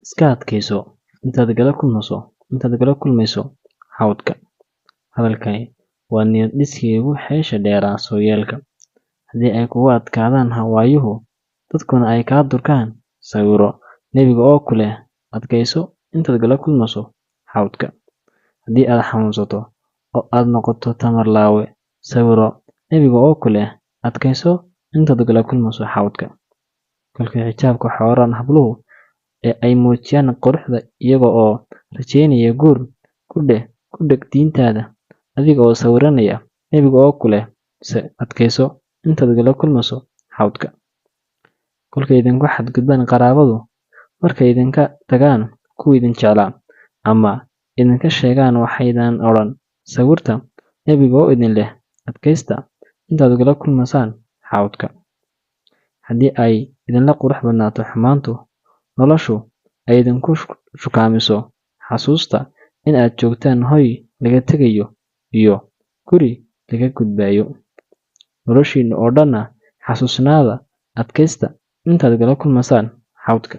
iska adkayso intaad gala kulmayso hawdka. Hadalkani waa niyad dhiskii ugu xeesha dheeraa sooyaalka. Haddii ay kugu adkaadaan waayuhu, dadkuna ay kaa durkaan, sawiro nebiga oo ku leh adkayso intaad gala kulmayso hawdka. Haddii aad xanuunsato oo aad noqoto tamar laawe, sawiro nebiga oo ku leh adkayso intaad gala kulmayso hawdka. Kolkay xijaabka xooran habluhu ee ay muujiyaan quruxda iyaga oo rajeynaya guur, ku dheg diintaada adiga oo sawiranaya nebiga oo ku leh adkayso intaad gala kulmayso hawdka. Kolkay idinku xadgudbaan qaraabadu, markay idinka tagaan kuwii idin jeclaa, ama idinka sheegaan waxaydnan odhan, sawirta nebiga oo idin leh adkaysta intaad gala kulmaysaan hawdka. Haddii ay idinla qurux badnaato xumaantu, noloshu ay idinku shukaamiso, xasuusta in aad joogtaan hoy laga tegayo iyo guri laga gudbayo. Noloshiinna oo dhanna xasuusnaada adkaysta intaad gala kulmaysaan hawdka.